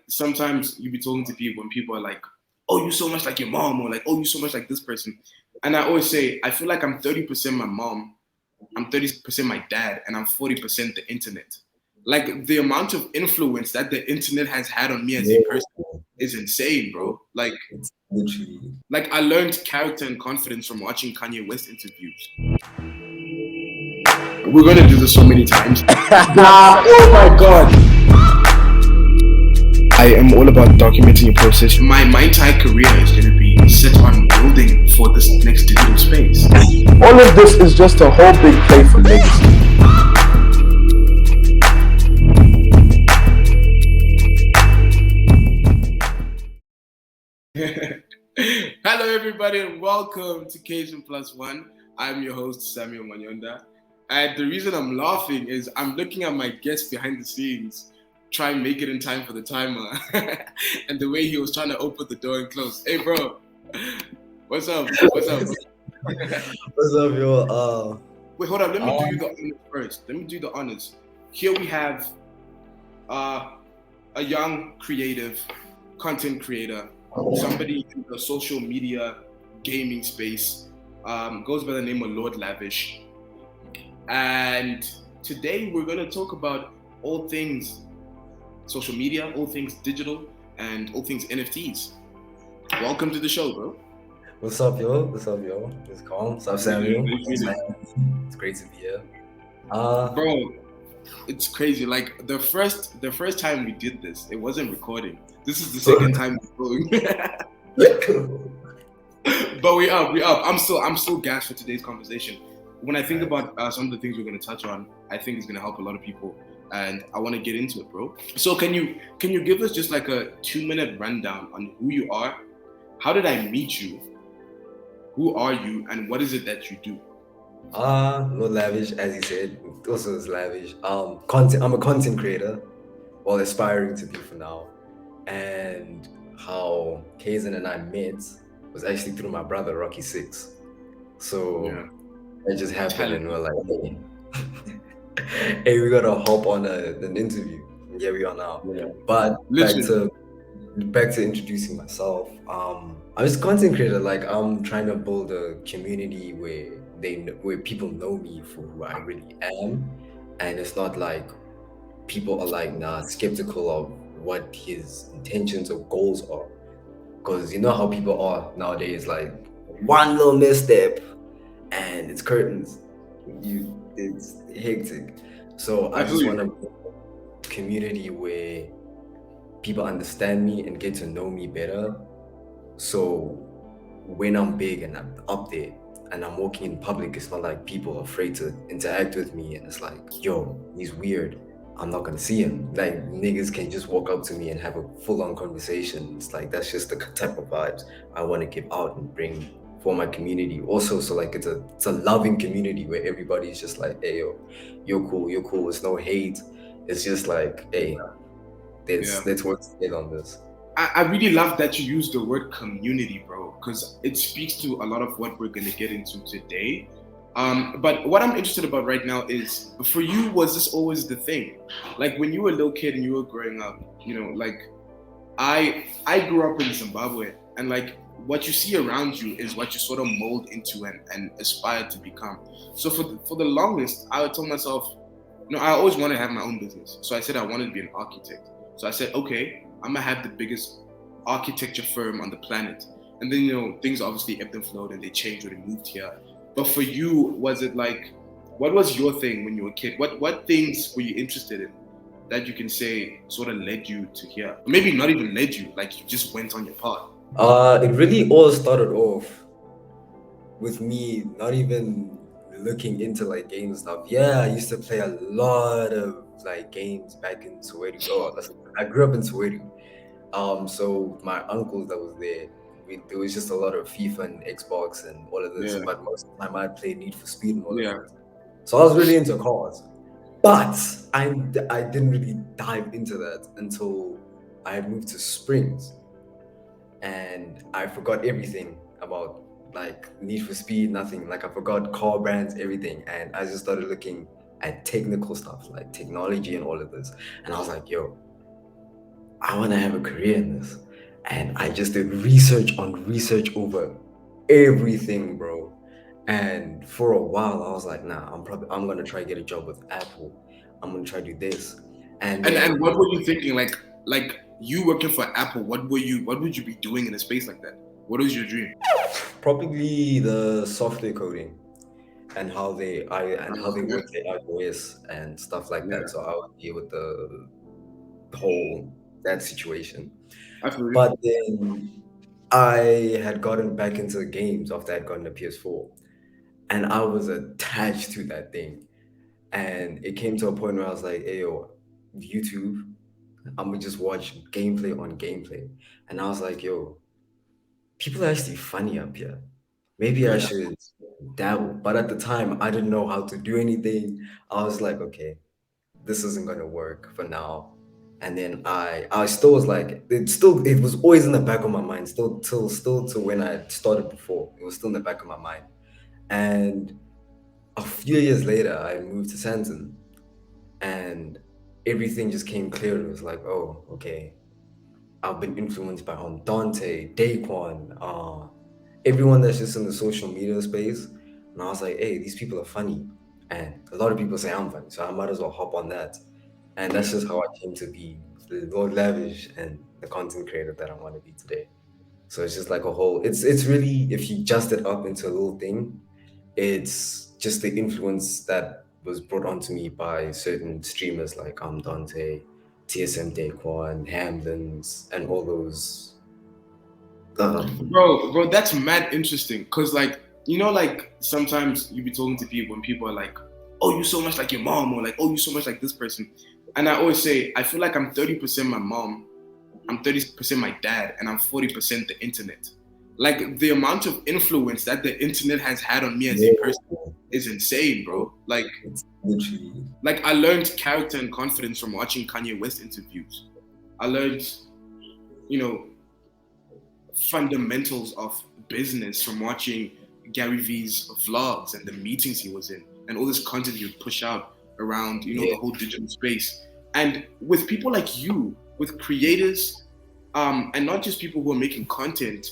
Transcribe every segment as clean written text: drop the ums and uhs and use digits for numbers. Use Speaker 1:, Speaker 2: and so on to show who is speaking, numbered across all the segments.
Speaker 1: sometimes you be talking to people and people are like, "Oh, you so much like your mom," or like, "Oh, you so much like this person." And I always say, I feel like I'm 30% my mom, I'm 30% my dad, and I'm 40% the internet. Like the amount of influence that the internet has had on me as a
Speaker 2: Yeah,
Speaker 1: person is insane, bro.
Speaker 2: it's literally.
Speaker 1: Like I learned character and confidence from watching Kanye West interviews. We're gonna do this so many times. Oh my god. I am all about documenting your process. My entire career is gonna be set on building for this next digital space.
Speaker 3: All of this is just a whole big play for legacy.
Speaker 1: Hello, everybody, and welcome to Cajun Plus One. I'm your host, Samuel Manyonda. And the reason I'm laughing is I'm looking at my guest behind the scenes, try and make it in time for the timer. And the way he was trying to open the door and close. Hey, bro, what's up? What's up?
Speaker 2: What's up, yo?
Speaker 1: Wait, hold on. Let me do you the honors first. Let me do the honors. Here we have a young, creative content creator, somebody in the social media gaming space, goes by the name of Lord Lavish. And today we're going to talk about all things social media, all things digital, and all things NFTs. Welcome to the show, bro.
Speaker 2: What's up, yo? What's up, yo? It's Calm. What's up, Samuel? It's great to be here.
Speaker 1: Bro, it's crazy. Like the first time we did this, it wasn't recording. This is the second time we're going. But we up. I'm still gassed for today's conversation. When I think about some of the things we're going to touch on, I think it's going to help a lot of people, and I want to get into it, bro. So can you give us just like a 2-minute rundown on who you are? How did I meet you? Who are you, and what is it that you do?
Speaker 2: Not lavish, as you said. Also, is lavish. Content. I'm a content creator, while aspiring to be for now. And how Kazan and I met was actually through my brother Rocky Six. So
Speaker 1: Yeah.
Speaker 2: it just happened, and we're like, hey, hey, we gotta hop on an interview. And here we are now.
Speaker 1: Yeah.
Speaker 2: But
Speaker 1: Literally.
Speaker 2: back to introducing myself. I'm just a content creator. Like I'm trying to build a community where people know me for who I really am, and it's not like people are like skeptical of what his intentions or goals are, because you know how people are nowadays. Like one little misstep, and it's curtains. It's hectic. So I just want to build a community where people understand me and get to know me better. So when I'm big and I'm up there and I'm walking in public, it's not like people are afraid to interact with me, and it's like, yo, he's weird, I'm not gonna see him. Like niggas can just walk up to me and have a full-on conversation. It's like that's just the type of vibes I want to give out and bring for my community. Also, so like it's a loving community where everybody's just like, hey yo, you're cool. It's no hate. It's just like, hey, let's work together on this.
Speaker 1: I really love that you use the word community, bro, because it speaks to a lot of what we're going to get into today. But what I'm interested about right now is, for you, was this always the thing? Like when you were a little kid and you were growing up, like I grew up in Zimbabwe, and like what you see around you is what you sort of mold into and aspire to become. So for the longest, I told myself, I always wanted to have my own business. So I said I wanted to be an architect. So I said, okay, I'm gonna have the biggest architecture firm on the planet. And then, things obviously ebbed and flowed and they changed when they moved here. But for you, was it like, what was your thing when you were a kid? What things were you interested in that you can say sort of led you to here? Or maybe not even led you, like you just went on your path.
Speaker 2: It really all started off with me not even looking into like game stuff. Yeah, I used to play a lot of like games back in Soweto. Oh, I grew up in Soweto. So my uncles that was there, there was just a lot of FIFA and Xbox and all of this.
Speaker 1: Yeah.
Speaker 2: But most of the time I played Need for Speed and all
Speaker 1: Yeah.
Speaker 2: of this. So I was really into cars. But I didn't really dive into that until I had moved to Springs, and I forgot everything about like Need for Speed, nothing. Like I forgot car brands, everything, and I just started looking at technical stuff like technology and all of this, and I was like, yo, I want to have a career in this. And I just did research on research over everything, bro. And for a while, I was like, nah, I'm gonna try get a job with Apple. I'm gonna try do this. And
Speaker 1: And
Speaker 2: then
Speaker 1: what were you thinking? Like you working for Apple, what would you be doing in a space like that? What is your dream?
Speaker 2: probably the software coding and how they
Speaker 1: Yeah,
Speaker 2: work their iOS and stuff like that.
Speaker 1: yeah,
Speaker 2: So I would deal with the whole that situation.
Speaker 1: absolutely.
Speaker 2: But then I had gotten back into games after I had gotten a PS4, and I was attached to that thing. And it came to a point where I was like, "Hey, yo, YouTube, I'm gonna just watch gameplay on gameplay." And I was like, "Yo, people are actually funny up here. Maybe I
Speaker 1: Yeah.
Speaker 2: should dabble." But at the time, I didn't know how to do anything. I was like, "Okay, this isn't gonna work for now." And then I still was like, it was always in the back of my mind, still to when I started before. It was still in the back of my mind. And a few years later, I moved to Santon, and everything just came clear. It was like, oh, okay, I've been influenced by Dante, Daquan, everyone that's just in the social media space. And I was like, hey, these people are funny. And a lot of people say I'm funny, so I might as well hop on that. And that's
Speaker 1: Yeah.
Speaker 2: just how I came to be the Lord Lavish and the content creator that I want to be today. So it's just like a whole, it's really, if you just it up into a little thing, it's just the influence that was brought onto me by certain streamers like Dante, TSM Daquan, Hamlins, and all those.
Speaker 1: Bro, that's mad interesting. Cause like, like sometimes you be talking to people and people are like, oh, you so much like your mom, or like, oh, you so much like this person. And I always say, I feel like I'm 30% my mom, I'm 30% my dad, and I'm 40% the internet. Like the amount of influence that the internet has had on me as a
Speaker 2: Yeah,
Speaker 1: person is insane, bro.
Speaker 2: it's literally
Speaker 1: Like I learned character and confidence from watching Kanye West interviews. I learned, you know, fundamentals of business from watching Gary Vee's vlogs and the meetings he was in and all this content he would push out around,
Speaker 2: yeah,
Speaker 1: the whole digital space. And with people like you, with creators, and not just people who are making content,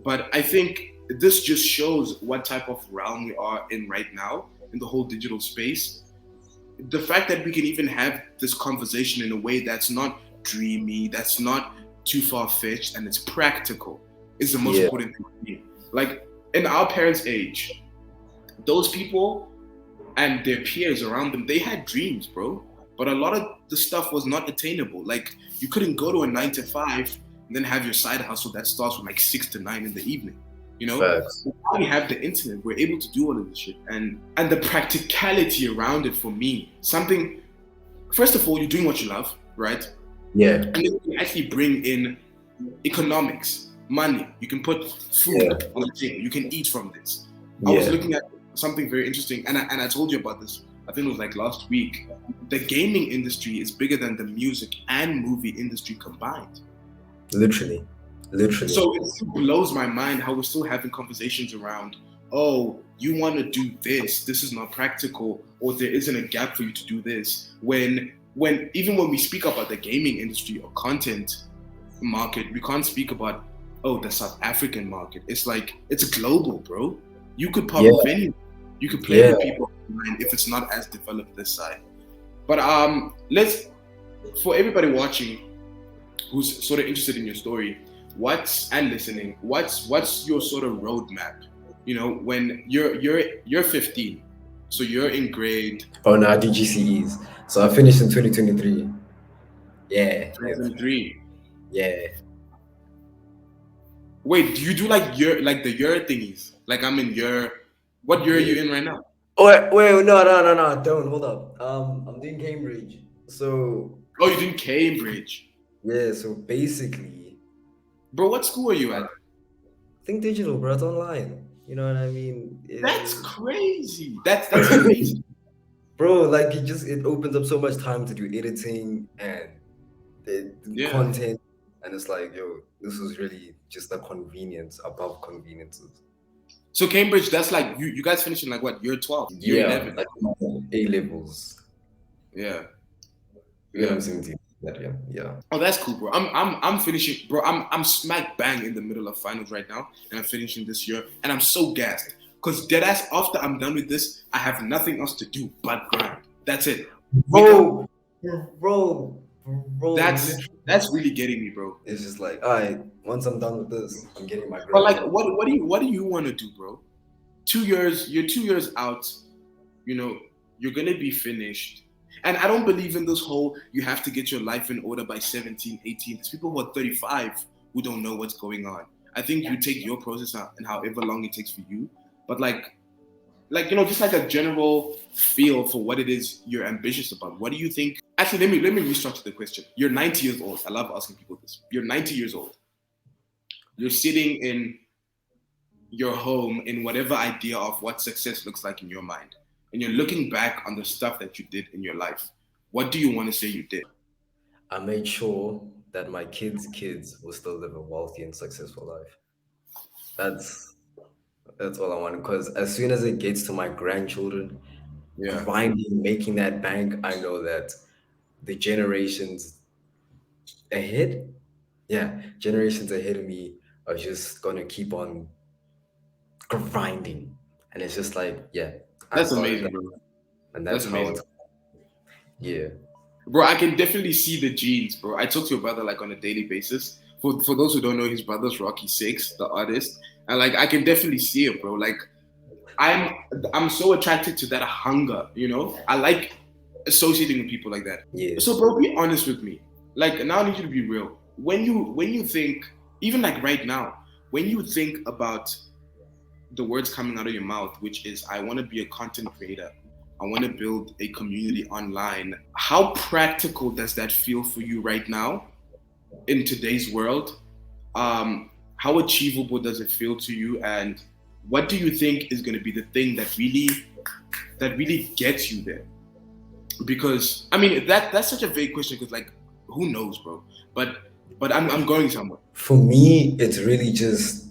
Speaker 1: but I think this just shows what type of realm we are in right now in the whole digital space. The fact that we can even have this conversation in a way that's not dreamy, that's not too far fetched, and it's practical is the most
Speaker 2: yeah,
Speaker 1: important thing for me. Like in our parents' age, those people and their peers around them, they had dreams, bro. But a lot of the stuff was not attainable. Like you couldn't go to a 9 to 5 and then have your side hustle that starts from like 6 to 9 in the evening. You know,
Speaker 2: facts.
Speaker 1: now we have the internet, we're able to do all of this shit, and the practicality around it for me, something. First of all, you're doing what you love, right?
Speaker 2: Yeah,
Speaker 1: And then you can actually bring in economics, money. You can put
Speaker 2: yeah,
Speaker 1: food on the table. You can eat from this. I was
Speaker 2: yeah,
Speaker 1: looking at something very interesting, and I told you about this. I think it was like last week. The gaming industry is bigger than the music and movie industry combined.
Speaker 2: literally, literally.
Speaker 1: So it still blows my mind how we're still having conversations around, oh, you want to do this, this is not practical, or there isn't a gap for you to do this. When even when we speak about the gaming industry or content market, we can't speak about, oh, the South African market. It's like it's global, bro. You could pop
Speaker 2: Yeah,
Speaker 1: up anywhere. You could play
Speaker 2: yeah.
Speaker 1: with people online if it's not as developed this side. But let's for everybody watching who's sort of interested in your story, what's and listening, what's your sort of roadmap? When you're 15, so you're in grade
Speaker 2: Oh no, I do GCEs. So I finished in 2023. Yeah, yeah,
Speaker 1: 3.
Speaker 2: yeah.
Speaker 1: Wait, do you do like the year thingies? Like I'm in year. What year are
Speaker 2: Yeah.
Speaker 1: you in right now?
Speaker 2: Oh, wait, no, don't hold up. I'm doing Cambridge. So
Speaker 1: Oh, you're doing Cambridge,
Speaker 2: yeah, so basically,
Speaker 1: bro. What school are you at?
Speaker 2: think digital, bro. It's online. You know what I mean?
Speaker 1: That's crazy. That's amazing.
Speaker 2: Bro, like it opens up so much time to do editing and the
Speaker 1: Yeah.
Speaker 2: content, and it's like, yo, this is really just a convenience above conveniences.
Speaker 1: So Cambridge, that's like you guys finishing like what, year 12, year
Speaker 2: Yeah,
Speaker 1: 11.
Speaker 2: like A levels.
Speaker 1: Yeah.
Speaker 2: You know what
Speaker 1: Yeah.
Speaker 2: I'm saying to you? That, yeah, yeah.
Speaker 1: Oh, that's cool, bro. I'm finishing, bro. I'm smack bang in the middle of finals right now, and I'm finishing this year, and I'm so gassed because deadass. After I'm done with this, I have nothing else to do but grind. That's it. Wake up.
Speaker 2: Bro,
Speaker 1: That's
Speaker 2: literally,
Speaker 1: really getting me, bro.
Speaker 2: it's just like, all right, once I'm done with this, I'm getting my
Speaker 1: But
Speaker 2: grades
Speaker 1: like,
Speaker 2: up.
Speaker 1: what do you want to do, bro? 2 years, you're 2 years out. You know, you're gonna be finished. And I don't believe in this whole you have to get your life in order by 17, 18. There's people who are 35 who don't know what's going on. I think you take your process out and however long it takes for you. But just like a general feel for what it is you're ambitious about. What do you think? Actually, let me restructure the question. You're 90 years old. I love asking people this. You're 90 years old. You're sitting in your home in whatever idea of what success looks like in your mind. And you're looking back on the stuff that you did in your life. What do you want to say you did?
Speaker 2: I made sure that my kids will still live a wealthy and successful life. That's that's all I want. Because as soon as it gets to my grandchildren,
Speaker 1: Yeah.
Speaker 2: grinding, making that bank, I know that the generations ahead, yeah, generations ahead of me are just gonna keep on grinding. And it's just like, yeah, I
Speaker 1: That's
Speaker 2: started
Speaker 1: amazing,
Speaker 2: that,
Speaker 1: bro.
Speaker 2: and
Speaker 1: That's
Speaker 2: that's how
Speaker 1: amazing.
Speaker 2: it's, yeah.
Speaker 1: Bro, I can definitely see the genes, bro. I talk to your brother like on a daily basis. For those who don't know, his brother's Rocky Six, the artist. And like I can definitely see it, bro. Like I'm I'm so attracted to that hunger, you know? I like associating with people like that.
Speaker 2: Yeah.
Speaker 1: So bro, be honest with me. Like now I need you to be real. When you think, even like right now, when you think about the words coming out of your mouth, which is I want to be a content creator. I want to build a community online. How practical does that feel for you right now in today's world? How achievable does it feel to you? And what do you think is going to be the thing that really gets you there? Because I mean that's such a vague question because like who knows, bro? But I'm going somewhere.
Speaker 2: For me, it's really just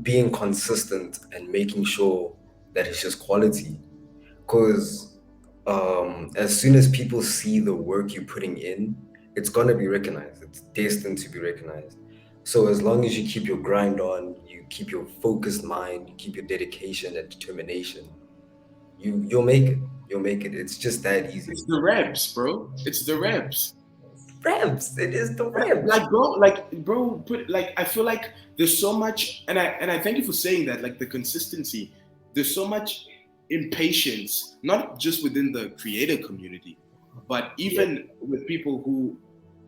Speaker 2: being consistent and making sure that it's just quality. Because as soon as people see the work you're putting in, it's gonna be recognized. It's destined to be recognized. So as long as you keep your grind on, you keep your focused mind, you keep your dedication and determination, you'll make it. You'll make it. It's just that easy.
Speaker 1: It's the reps, bro. It's the reps.
Speaker 2: Reps. It is the reps.
Speaker 1: Like bro, put like I feel like there's so much, and I thank you for saying that. Like the consistency, there's so much impatience, not just within the creator community, but
Speaker 2: Yeah.
Speaker 1: even with people who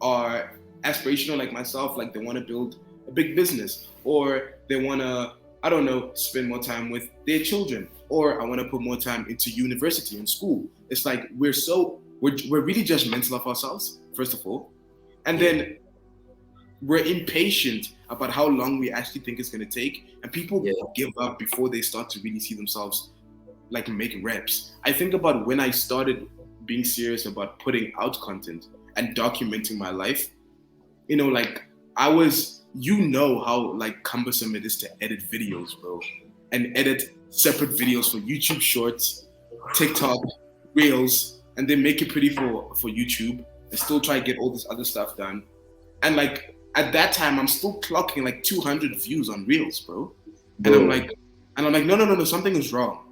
Speaker 1: are aspirational like myself. Like they want to build a big business, or they want to, I don't know, spend more time with their children, or I want to put more time into university and school. It's like we're really judgmental of ourselves, first of all, and
Speaker 2: Yeah.
Speaker 1: then we're impatient about how long we actually think it's going to take, and people
Speaker 2: Yeah.
Speaker 1: give up before they start to really see themselves like making reps. I think about when I started being serious about putting out content and documenting my life. Like I was, how like cumbersome it is to edit videos, bro, and edit separate videos for YouTube Shorts, TikTok, Reels, and then make it pretty for YouTube, and still try to get all this other stuff done. And like at that time, I'm still clocking like 200 views on Reels, bro. And I'm
Speaker 2: Bro.
Speaker 1: like, no, no, no, no, something is wrong.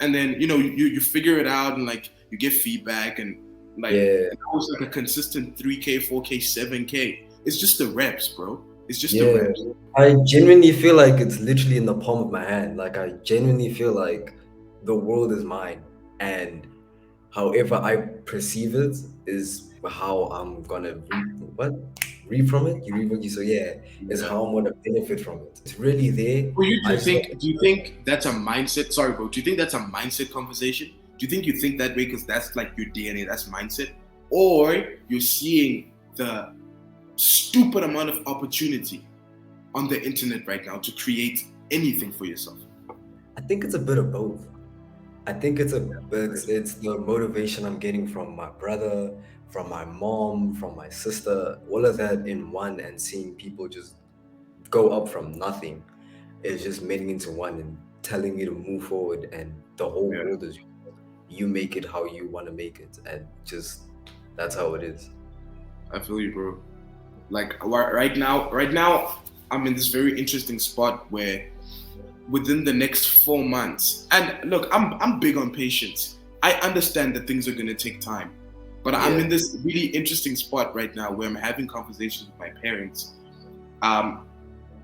Speaker 1: And then you figure it out, and like you get feedback, and like
Speaker 2: Yeah.
Speaker 1: and I was like a consistent 3K, 4K, 7K. It's just the reps, bro. It's just the
Speaker 2: Yeah.
Speaker 1: reps.
Speaker 2: I genuinely feel like it's literally in the palm of my hand. Like I genuinely feel like the world is mine, and however I perceive it is how I'm gonna reap from it. You reap what you sow. Yeah, is
Speaker 1: Yeah.
Speaker 2: how I'm gonna benefit from it. It's really there.
Speaker 1: For you,
Speaker 2: I just gotta,
Speaker 1: do you think that's a mindset? Sorry, bro. Do you think that's a mindset conversation? Do you think you think that way because that's like your DNA, that's mindset? Or you're seeing the stupid amount of opportunity on the internet right now to create anything for yourself?
Speaker 2: I think it's a bit of both. I think it's the motivation I'm getting from my brother, from my mom, from my sister, all of that in one, and seeing people just go up from nothing is just meeting into one and telling me to move forward, and the whole
Speaker 1: Yeah.
Speaker 2: world is you make it how you want to make it, and just that's how it is.
Speaker 1: I feel you, bro. Like right now, I'm in this very interesting spot where within the next 4 months, and look, I'm big on patience. I understand that things are gonna take time, but I'm
Speaker 2: Yeah,
Speaker 1: in this really interesting spot right now where I'm having conversations with my parents, um,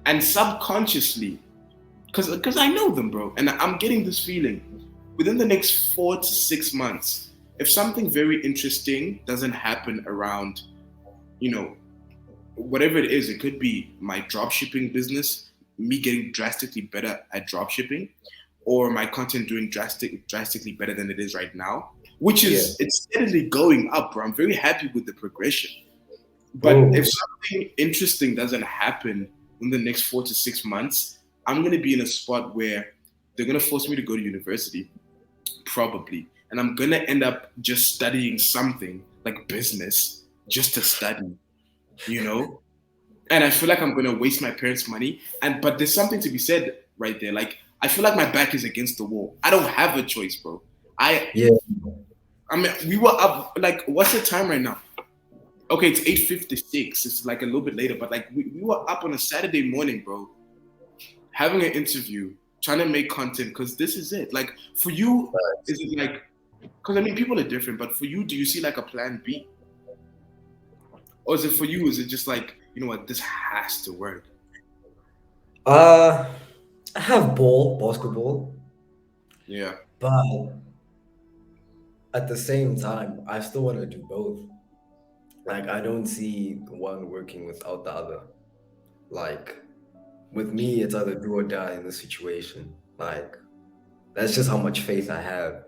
Speaker 1: and subconsciously, because I know them, bro, and I'm getting this feeling within the next 4 to 6 months, if something very interesting doesn't happen around, you know, whatever it is, it could be my drop shipping business, me getting drastically better at drop shipping, or my content doing drastically better than it is right now, which
Speaker 2: yeah,
Speaker 1: is it's steadily going up, bro. I'm very happy with the progression. But if
Speaker 2: bro.
Speaker 1: something interesting doesn't happen in the next 4 to 6 months, I'm gonna be in a spot where they're gonna force me to go to university, probably, and I'm gonna end up just studying something like business just to study, you know. And I feel like I'm gonna waste my parents' money. And but there's something to be said right there. Like I feel like my back is against the wall. I don't have a choice, bro. I
Speaker 2: Yeah,
Speaker 1: I mean we were up like what's the time right now? Okay, it's 8:56. It's like a little bit later, but like we were up on a Saturday morning, bro, having an interview, trying to make content because this is it. Like for you, is it like because I mean people are different, but for you, do you see like a plan B? Or is it for you, is it just like, you know what, this has to work?
Speaker 2: uh, I have basketball,
Speaker 1: Yeah.
Speaker 2: but at the same time, I still want to do both. Like, I don't see one working without the other. Like, with me, it's either do or die in the situation. Like, that's just how much faith I have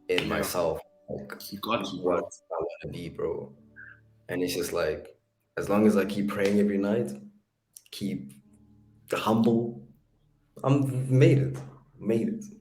Speaker 2: in
Speaker 1: Yeah.
Speaker 2: myself, like
Speaker 1: You got to,
Speaker 2: what
Speaker 1: bro.
Speaker 2: I want to be, bro. And it's just like, as long as I keep praying every night, keep humble, I'm made it. Made it.